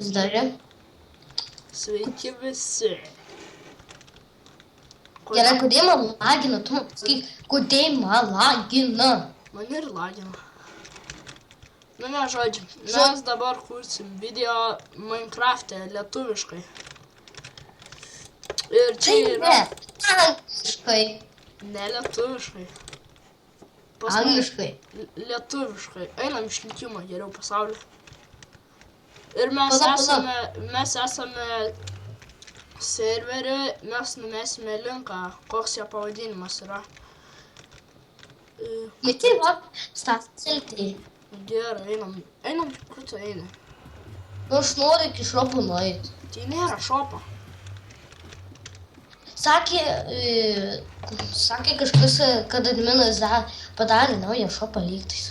Zdarė. Sveiki visi. Gerai, kodėl man lagina? Tu man sakyk, kodėl man lagina? Man ir lagina. Nu ne, žodžiu, mes dabar kursim video Minecraft'e lietuviškai. Ir čia yra... Angliškai. Ne lietuviškai. Angliškai. Lietuviškai. Einam išlikimą geriau pasaulį. Ir mes esame serverį, mes numesime linką, koks jo pavadinimas yra. Matai, va, staceltai. Gerai, einam, kur tu eini? Nu, aš noriu iki šopo nueiti. Tai nėra šopo. Sakė kažkas, kad adminas padarė naują šopą lygtais.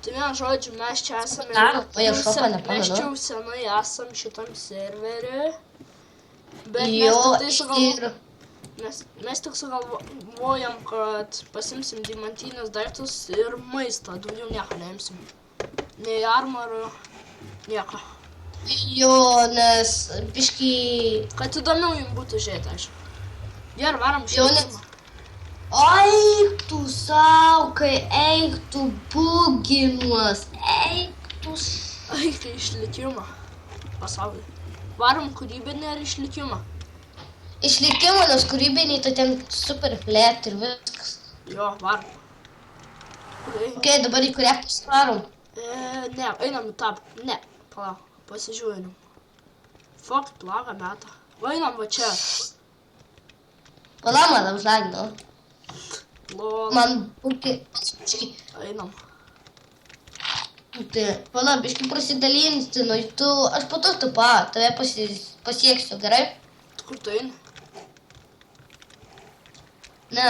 Tai vien žodžiu, mes čia esame... Mes čia jau senai esam šitam serverį. Bet mes tik sugalvojam, kad pasimsim dimantinius daiktus ir maistą, daugiau nieko neimsim. Nei armorų, nieko. Jo, nes biškai... Kad įdomiau jums būtų žiūrėti, aišku. Gerai, varom išlikimą. Eik tu saukai, eik tu buginuos, eik tu... Eik išlikimą pasaulį. Varom kūrybinį ar išlikimą? Išlikimą, nes kūrybinį tai ten super plėt ir viskas. Jo, varom. Ok, dabar į kurią pusę varom? Ne, einam į tą... Ne, palauk, pasižiūrim. Fuck, plagą metą. Einam va čia. Palauk, man užlagino. Lol. Man būkė... Einam. Tai, pala, biškai prasidalinti, nu, tu, aš po to tave pasieksiu, gerai? Kur tu eini? Ne,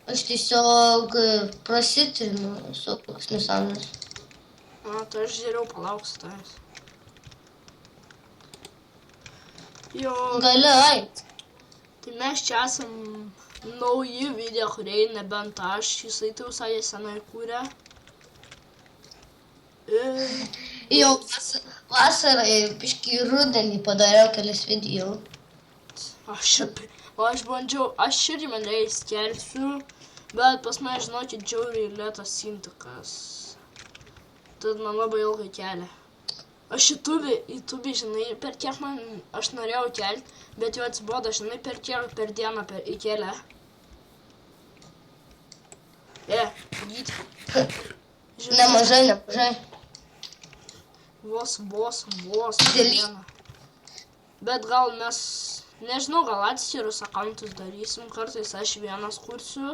aš tiesiog prasitrinu su koks nesąmonės. Tai aš geriau palauksiu tavęs. Jo. Gali ait. Tai mes čia esam nauji video kūrėjai, nebent aš, jisai tai visai senai kūrė. Jo, vasarą biškai rudenį padariau kelias video. Aš bandžiau, aš irgi mane įskelsiu, bet pas mane, žinokit, džiauriai lėtas sintikas. Tad man labai ilgai kelia. Aš YouTube, žinai, per kiek man aš norėjau kelti, bet jau atsibodo, žinai, per kiek per dieną įkelė. Gyti. Nemažai. Vos vieną. Bet gal mes, nežinau, gal atskirus akauntus darysim, kartais aš vienas kursiu.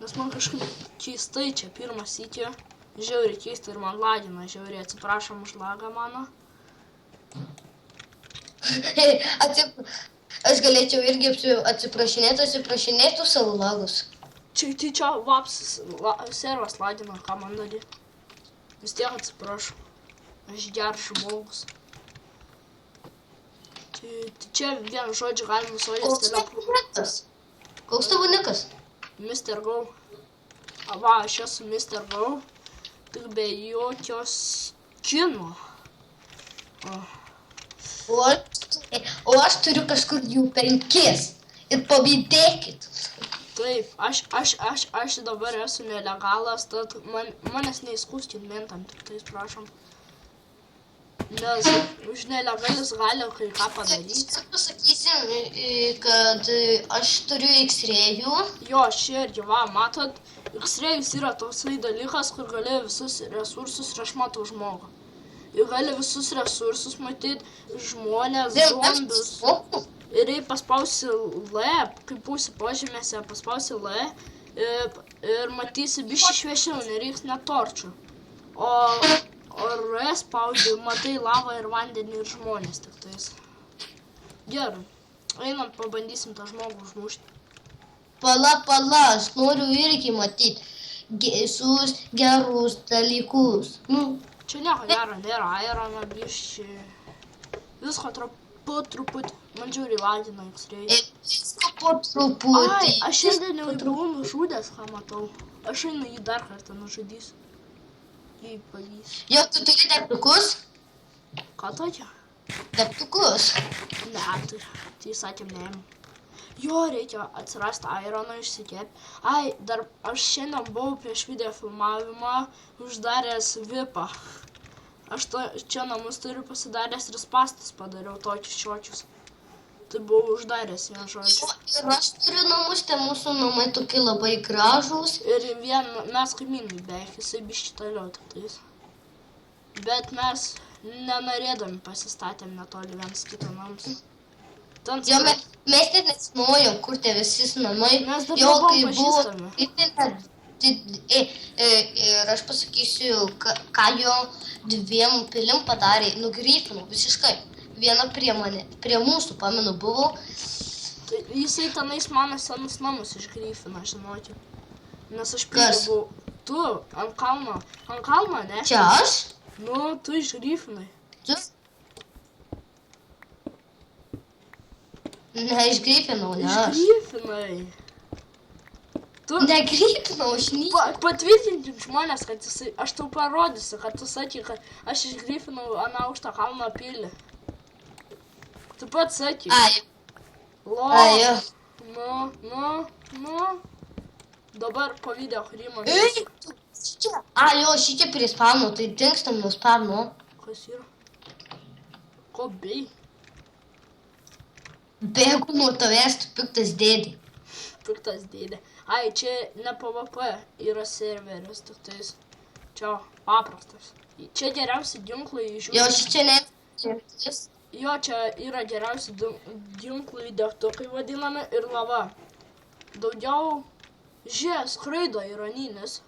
Nes man kažkaip keistai čia pirmas iki. Žiauriai keistai ir man lagina, žiauriai atsiprašom už lagą mano. Aš galėčiau irgi atsiprašinėtų savo lagus. Čia vaps servas lagina, ką man darė. Vis tiek atsiprašau. Aš geras žmogus. Čia vien žodžiu galim visojas telefoną. Koks tavo nikas? Mr. Go. Va, aš esu Mr. Go. Tik be jokios kino. O aš turiu kažkur jų 5. Ir pabydėkit. Taip, aš dabar esu nelegalas, tad manęs neįskūskit mentam, tik tais prašom. Nes už nelegalius gali kai ką padaryti. Pasakysim, kad aš turiu X-rayų. Jo, čia irgi, va, matot, X-rayus yra toksai dalykas, kur gali visus resursus ir aš matau žmogų. Ir gali visus resursus matyti, žmonės, zombius. Ir jei paspausi L, kaip būsi požemėse, paspausi L ir matysi bišį šviešiau, nereiks net torčių. O R spaudi, matai lavą ir vandenį ir žmonės tik tais. Gerai, einam, pabandysim tą žmogų užmušti. Pala, aš noriu irgi matyti visus gerus dalykus. Čia nieko gero nėra, aeroną bišį. Visko po truputį. Man žiūri lagina X-ray. Visko po truputį. Ai, aš šiandien jau buvau nužudęs, ką matau. Aš einu jį dar kartą nužudysiu. Jei pavyks. Jo, tu turi degtukus? Ką? Ką tokia? Degtukus. Ne, tai sakėm neėmė. Jo, reikia atsirasti aironą išsikėp. Ai, dar aš šiandien buvau prieš video filmavimą uždaręs vipą. Aš čia namus turiu pasidaręs ir spastus padariau tokius šiočius. Tai buvau uždaręs, vien žodžiu. Ir aš turiu namus, tai mūsų namai tokie labai gražūs. Ir mes kaimynai beveik, jisai biškį toliau tik tais. Bet mes nenorėdami pasistatėm netoli vienas kito namus. Jo, mes net nesinojom, kur tie visi namai. Mes dar jo, nebuvom kai buvo pažįstami. ir aš pasakysiu, ką jo 2 pilim padarė, nugrypino visiškai. Viena prie mūsų, pamenu, buvo. Tai jisai tenais mano senus namus išgryfino, žinoti. Nes aš buvau. Tu, ant kalno, ne? Čia aš? Nu, tu išgryfinai. Tu? Neišgrypinau, ne aš. Išgryfinai. Tu Negrypinau, aš nieko. Patvirtinkim žmonės, kad jisai, aš tau parodysiu, kad tu sakai, kad aš išgryfinau ant aukštą kalno pilį. Tu pats sakai. Ai. Lo. Ai, jo. Nu. Dabar po video kūrimo. Jo, šitie prie spamno, tai dingstam nuo spamno. Kas yra? Ko bei? Bėgu nuo tavęs, tu piktas dėdė. Piktas dėdė. Ai, čia ne PvP, yra serveris, tik tais. Čia paprastas. Čia geriausi ginklai žiūri. Jo, šičia ne. Jo, čia yra geriausi ginklai, degtukai vadinami ir lava. Daugiau skraido ironinis.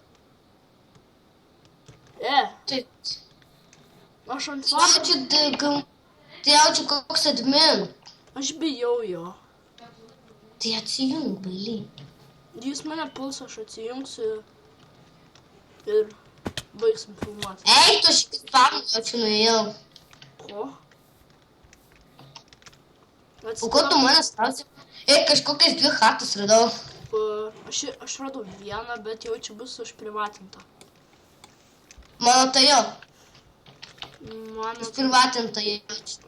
Taip. Aš ant vartų. Tai jaučiu koks admin. Aš bijau jo. Tai atsijung, baily. Jis mane puls, aš atsijungsiu ir baigsim filmuoti. Ei, tu šitą spamną jaučiu nuėjau. Ko? O ko tu manęs klausi? Kažkokias 2 chatas radau. Aš radau vieną, bet jau čia bus užprivatinta. Mano tai jo.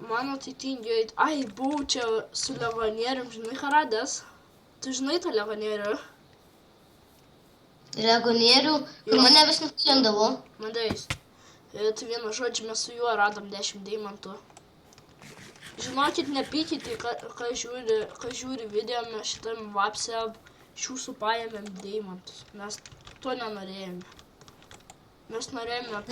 Mano tai tingiai. Ai, buvau čia su legonierium, žinai, ką radęs? Tu žinai tą legonierių? Legonierių, kur mane vis nusiendavo. Mandais. Tai vienu žodžiu, mes su juo radom 10 deimantų. Žinokit, nepykite, kai žiūri video, mes šitam vapse iš jūsų paėmėm deimantus. Mes to nenorėjome. Mes norėjome...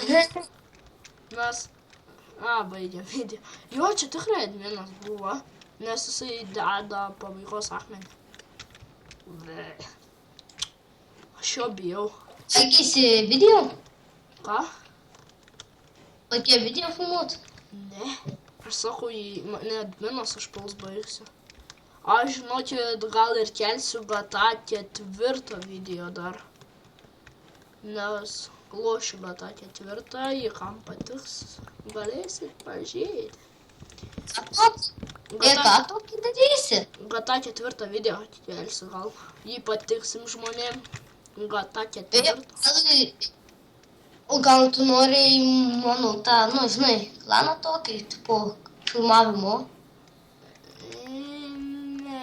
Baigė video. Jo, čia tikrai adminas buvo, nes jisai deda pabaigos akmenį. Aš jo bijau. Sakysi video? Ką? Tokie video filmuot? Ne. Aš sakau, ne adminas, aš puls baigsiu. Aš žinokit, gal ir kelsiu GTA 4 video dar. Nes... Lošiu GTA 4, jį kam patiks, galėsit pažiūrėti. Ką tokį darysi? GTA 4 video atikelsiu gal, jį patiksim žmonėm. GTA 4. O gal tu nori mano tą, žinai, klaną tokį, tipo, filmavimo? Ne.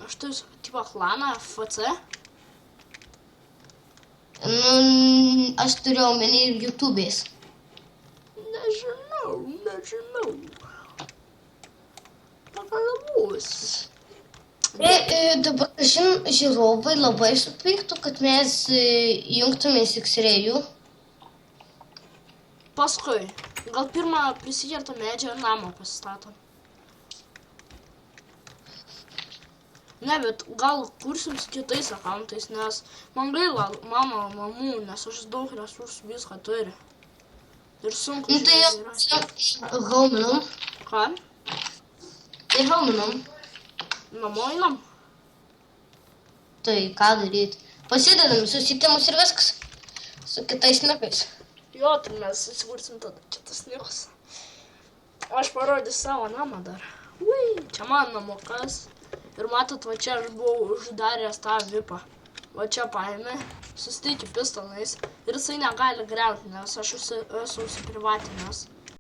Aš turiu, tipo, klaną FC. Aš turiu omeny ir YouTube'ės. Nežinau. Pagalvosiu. Dabar, žiūrovai labai supyktų, kad mes jungtumės X-ray'ų. Paskui. Gal pirmą prisikertą medžią ir namą pasistatom. Ne, bet gal kursim su kitais akauntais, nes man gaila mano mamų, nes aš daug resursų viską turi. Ir sunku žiūrėti yra. Hauminam. Ką? Tai hauminam. Namo einam? Tai ką daryti? Pasidedam susitimus ir viskas. Su kitais nikais. Jo, tai mes susikursim tada kitas nikus. Aš parodysiu savo namą dar. Čia man namukas. Ir matot, va čia aš buvau uždaręs tą vipą. Va čia paėmė, susiteikiu pistonais. Ir jisai negali griauti, nes aš esu užsiprivatinęs.